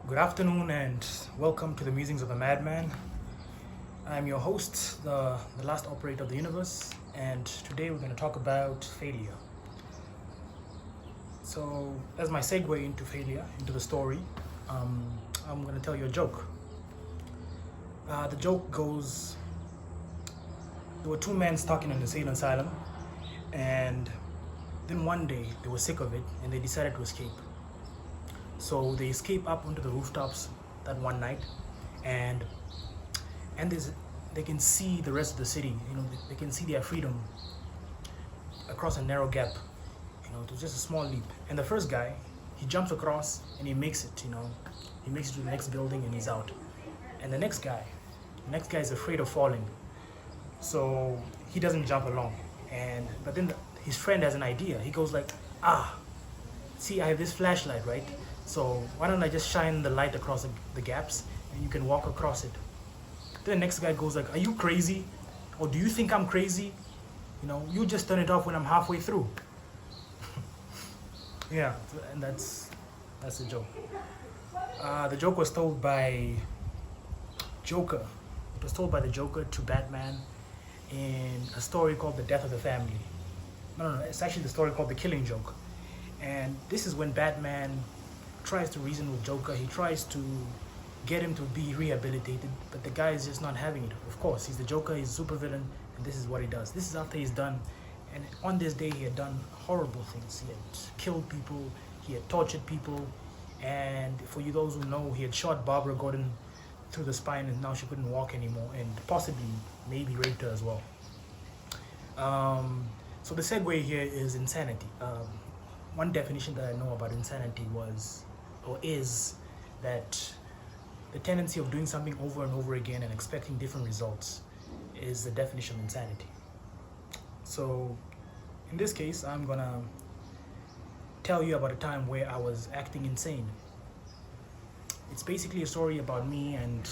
Good afternoon and welcome to the Musings of the Madman. I'm your host, the last operator of the universe, and today we're going to talk about failure. So, as my segue into failure, into the story, I'm going to tell you a joke. The joke goes, there were two men stuck in an insane asylum, and then one day they were sick of it and they decided to escape. So they escape up onto the rooftops that one night, and they can see the rest of the city. They can see their freedom across a narrow gap. It was just a small leap. And the first guy, he jumps across and he makes it. He makes it to the next building and he's out. And the next guy is afraid of falling, so he doesn't jump along. But then his friend has an idea. He goes like, see, I have this flashlight, right? So why don't I just shine the light across the gaps and you can walk across it. Then the next guy goes like, are you crazy? Or do you think I'm crazy? You just turn it off when I'm halfway through. Yeah, and that's the joke. The joke was told by Joker. It was told by the Joker to Batman in a story called The Death of the Family. No, it's actually the story called The Killing Joke. And this is when Batman tries to reason with Joker. He tries to get him to be rehabilitated, but the guy is just not having it. Of course, he's the Joker, he's a supervillain, and this is what he does. This is after he's done, and on this day he had done horrible things. He had killed people, he had tortured people, and for you those who know, he had shot Barbara Gordon through the spine and now she couldn't walk anymore, and possibly maybe raped her as well. So the segue here is insanity. One definition that I know about insanity is that the tendency of doing something over and over again and expecting different results is the definition of insanity. So in this case, I'm gonna tell you about a time where I was acting insane. It's basically a story about me and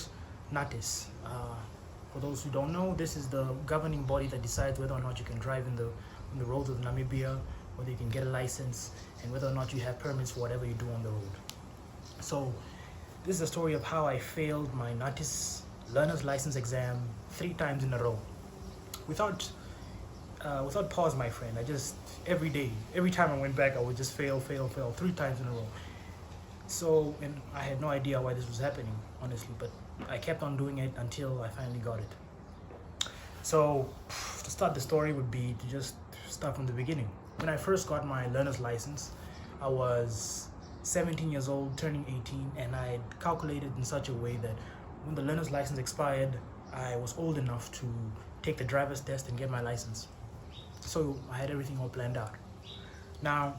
NaTIS. For those who don't know, this is the governing body that decides whether or not you can drive in the roads of Namibia, whether you can get a license, and whether or not you have permits for whatever you do on the road. So this is a story of how I failed my NaTIS learner's license exam 3 times in a row. Without pause, my friend. I just, every day, every time I went back, I would just fail 3 times in a row. So, and I had no idea why this was happening, honestly, but I kept on doing it until I finally got it. So, to start the story would be to just start from the beginning. When I first got my learner's license, I was 17 years old, turning 18, and I had calculated in such a way that when the learner's license expired, I was old enough to take the driver's test and get my license. So I had everything all planned out. Now,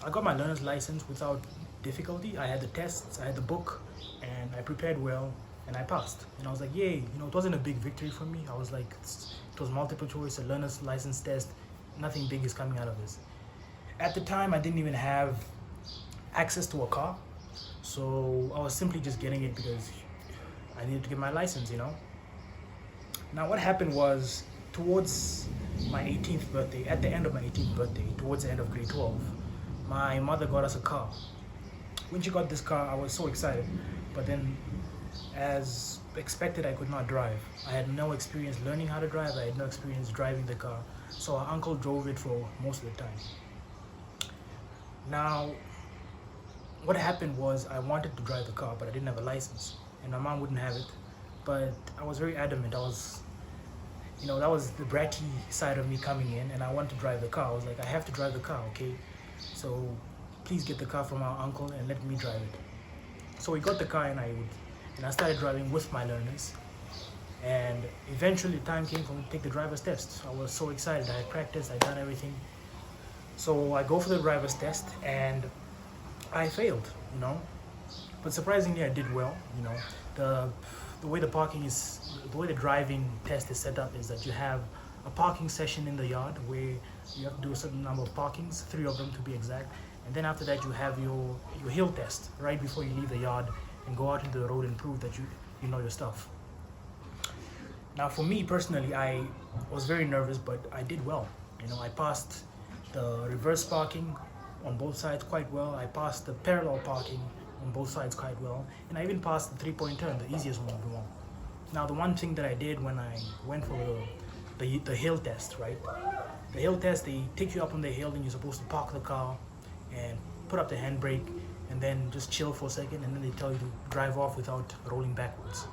I got my learner's license without difficulty. I had the tests, I had the book, and I prepared well, and I passed. And I was like, yay, it wasn't a big victory for me. I was like, it was multiple choice, a learner's license test, nothing big is coming out of this. At the time, I didn't even have access to a car, so I was simply just getting it because I needed to get my license. Now what happened was, towards my 18th birthday, at the end of my 18th birthday, towards the end of grade 12, my mother got us a car. When she got this car, I was so excited, but then as expected, I could not drive. I had no experience learning how to drive, I had no experience driving the car, so our uncle drove it for most of the time. Now, what happened was I wanted to drive the car, but I didn't have a license, and my mom wouldn't have it. But I was very adamant. That was the bratty side of me coming in, and I wanted to drive the car. I was like, I have to drive the car, okay? So please get the car from our uncle and let me drive it. So we got the car, and I started driving with my learners. And eventually, time came for me to take the driver's test. I was so excited. I had practiced. I'd done everything. So I go for the driver's test, and I failed, but surprisingly I did well. The way the driving test is set up is that you have a parking session in the yard where you have to do a certain number of parkings, 3 of them to be exact, and then after that you have your hill test right before you leave the yard and go out into the road and prove that you know your stuff. Now for me personally, I was very nervous, but I did well. I passed the reverse parking, on both sides quite well. I passed the parallel parking on both sides quite well, and I even passed the three-point turn, the easiest one of them all. Now, the one thing that I did when I went for the hill test, right? The hill test, they take you up on the hill and you're supposed to park the car and put up the handbrake and then just chill for a second, and then they tell you to drive off without rolling backwards.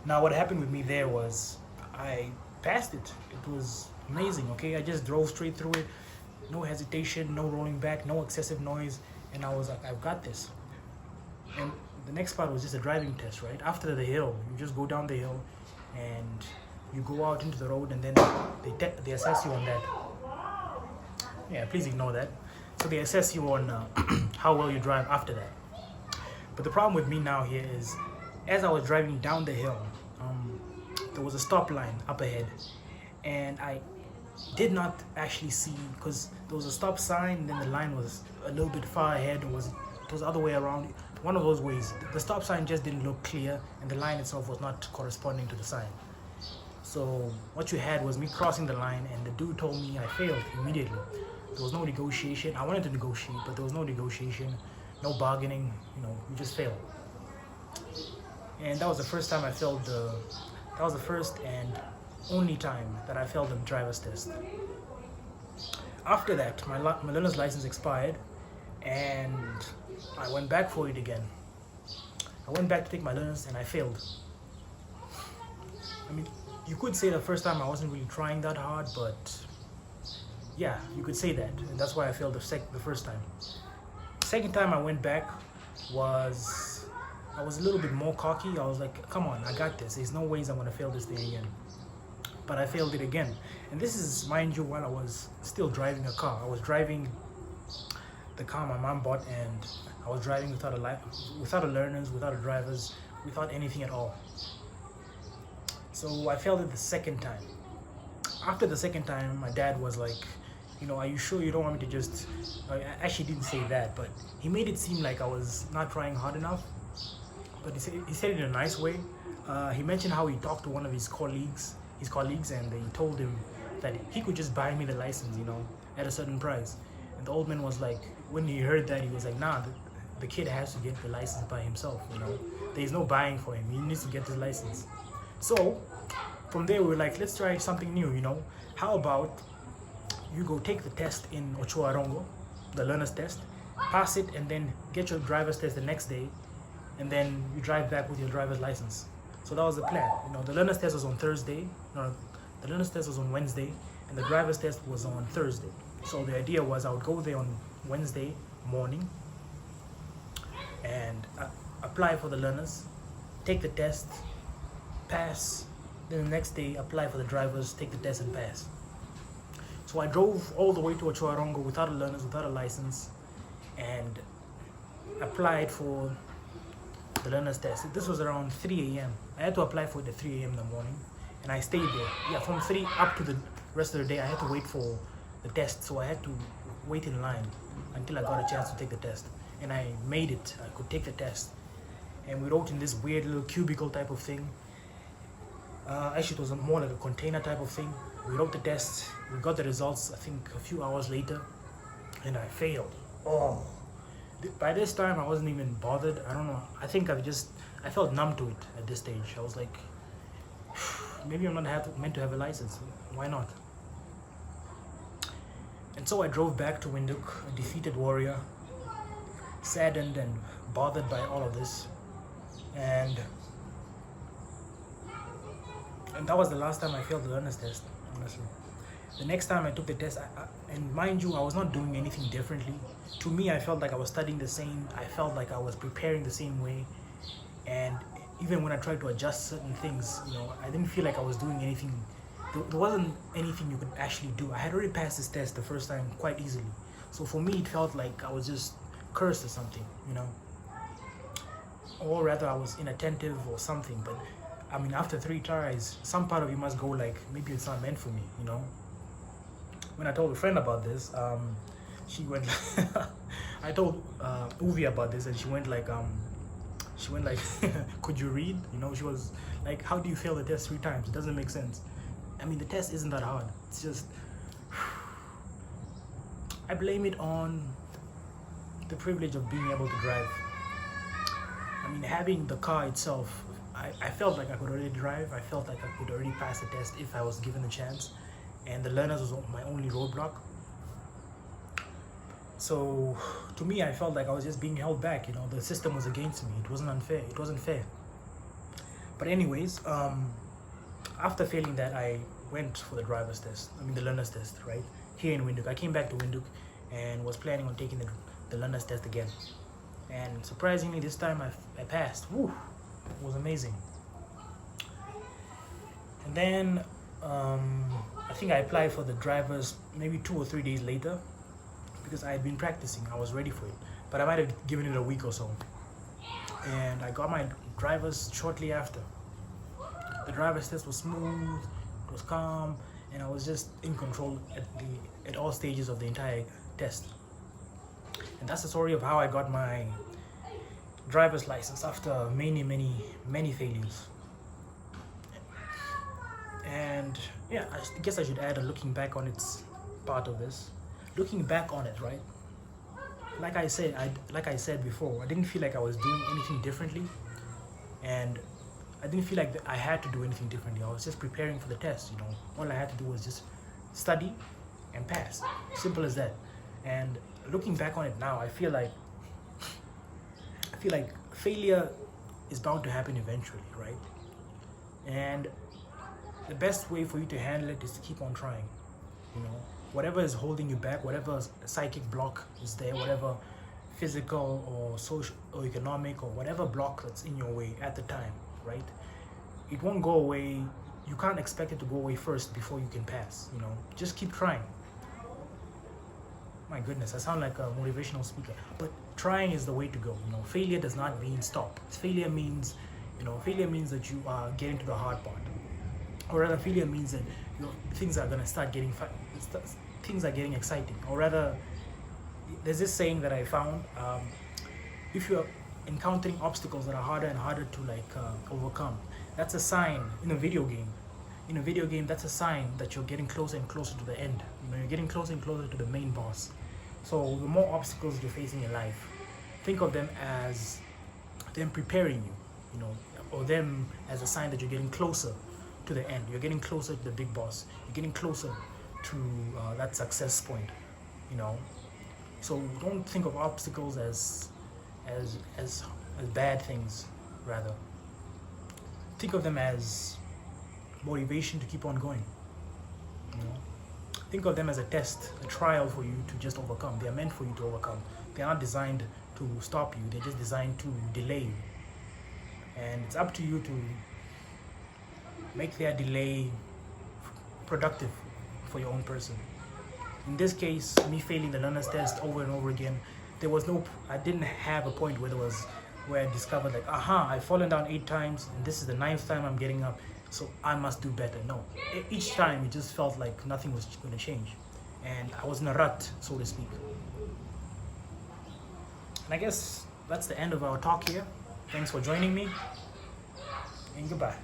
Now, what happened with me there was I passed it. It was amazing, okay? I just drove straight through it, no hesitation, no rolling back, no excessive noise, and I was like, I've got this. And the next part was just a driving test, right? After the hill, you just go down the hill and you go out into the road, and then they assess you on that. Yeah, please ignore that. So they assess you on how well you drive after that. But the problem with me now here is, as I was driving down the hill, there was a stop line up ahead, and I did not actually see, because there was a stop sign and then the line was a little bit far ahead. It was the other way around. One of those ways. The stop sign just didn't look clear, and the line itself was not corresponding to the sign. So what you had was me crossing the line, and the dude told me I failed immediately. There was no negotiation. I wanted to negotiate, but there was no negotiation, no bargaining. You know, you just failed. And that was the first time I failed that was the first and only time that I failed the driver's test. After that, my learner's license expired, and I went back for it again. I went back to take my learners, and I failed. I mean, you could say the first time I wasn't really trying that hard, but yeah, you could say that, and that's why I failed the first time. Second time I went back I was a little bit more cocky. I was like, come on, I got this. There's no ways I'm gonna fail this thing again. But I failed it again. And this is, mind you, while I was still driving a car. I was driving the car my mom bought, and I was driving without a learners, without a drivers, without anything at all. So I failed it the second time. After the second time, my dad was like, you know, are you sure you don't want me to just... I actually didn't say that, but he made it seem like I was not trying hard enough. But he said it in a nice way. He mentioned how he talked to one of his colleagues, and they told him that he could just buy me the license, you know, at a certain price. And the old man was like, when he heard that, he was like, nah, the kid has to get the license by himself, you know. There's no buying for him. He needs to get the license. So from there, we were like, let's try something new, you know. How about you go take the test in Ochoarongo, the learner's test, pass it, and then get your driver's test the next day, and then you drive back with your driver's license. So that was the plan. You know, the learner's test was on Thursday. No, the learner's test was on Wednesday, and the driver's test was on Thursday. So the idea was I would go there on Wednesday morning and apply for the learners, take the test, pass. Then the next day, apply for the drivers, take the test, and pass. So I drove all the way to Ochoarongo without a learners, without a license, and applied for the learner's test. This was around 3 a.m. I had to apply for it at 3 a.m. in the morning, and I stayed there. Yeah, from 3 up to the rest of the day, I had to wait for the test. So I had to wait in line until I got a chance to take the test. And I made it. I could take the test. And we wrote in this weird little cubicle type of thing. Actually, it was more like a container type of thing. We wrote the test. We got the results, I think, a few hours later. And I failed. Oh. By this time, I wasn't even bothered. I don't know. I think I felt numb to it at this stage. I was like, maybe I'm not meant to have a license. Why not? And so I drove back to Windhoek, a defeated warrior, saddened and bothered by all of this. And that was the last time I failed the learner's test, honestly. The next time I took the test, and mind you, I was not doing anything differently. To me, I felt like I was studying the same. I felt like I was preparing the same way. And even when I tried to adjust certain things, you know, I didn't feel like I was doing anything. There wasn't anything you could actually do. I had already passed this test the first time quite easily. So for me, it felt like I was just cursed or something, you know. Or rather, I was inattentive or something. But I mean, after 3 tries, some part of you must go like, maybe it's not meant for me, you know. When I told a friend about this, she went I told Uvi about this, and she went like, could you read? You know, she was like, how do you fail the test 3 times? It doesn't make sense. I mean, the test isn't that hard. It's just, I blame it on the privilege of being able to drive. I mean, having the car itself, I felt like I could already drive. I felt like I could already pass the test if I was given the chance. And the learners was my only roadblock. So to me, I felt like I was just being held back. You know, the system was against me. It wasn't unfair. It wasn't fair. But anyways, after failing that, I went for the driver's test. I mean, the learner's test, right? Here in Windhoek. I came back to Windhoek and was planning on taking the learner's test again. And surprisingly, this time I passed. Woo! It was amazing. And then I think I applied for the driver's maybe 2 or 3 days later, because I had been practicing. I was ready for it, but I might have given it a week or so. And I got my driver's shortly after. The driver's test was smooth, it was calm, and I was just in control at all stages of the entire test. And that's the story of how I got my driver's license after many failures. And yeah, I guess I should add a looking back on its part of this. Looking back on it, right? Like I said before, I didn't feel like I was doing anything differently, and I didn't feel like I had to do anything differently. I was just preparing for the test. You know, all I had to do was just study and pass. Simple as that. And looking back on it now, I feel like failure is bound to happen eventually, right? And the best way for you to handle it is to keep on trying. You know, whatever is holding you back, whatever psychic block is there, whatever physical or social or economic or whatever block that's in your way at the time, right? It won't go away. You can't expect it to go away first before you can pass. You know, just keep trying. My goodness, I sound like a motivational speaker, but trying is the way to go. You know, failure does not mean stop. Failure means that you are getting to the hard part, or rather, failure means that things are gonna start getting things are getting exciting. Or rather, there's this saying that I found: if you are encountering obstacles that are harder and harder to overcome, that's a sign in a video game. In a video game, that's a sign that you're getting closer and closer to the end. You know, you're getting closer and closer to the main boss. So the more obstacles you're facing in life, think of them as them preparing you, you know, or them as a sign that you're getting closer to the end. You're getting closer to the big boss. You're getting closer to that success point, you know. So don't think of obstacles as bad things. Rather, think of them as motivation to keep on going. You know, think of them as a test, a trial for you to just overcome. They are meant for you to overcome. They are not designed to stop you. They're just designed to delay you. And it's up to you to make their delay productive for your own person. In this case, me failing the learner's test over and over again, I didn't have a point where I discovered like, I've fallen down 8 times and this is the 9th time I'm getting up, so I must do better. No, each time it just felt like nothing was going to change, and I was in a rut, so to speak. And I guess that's the end of our talk here. Thanks for joining me, and goodbye.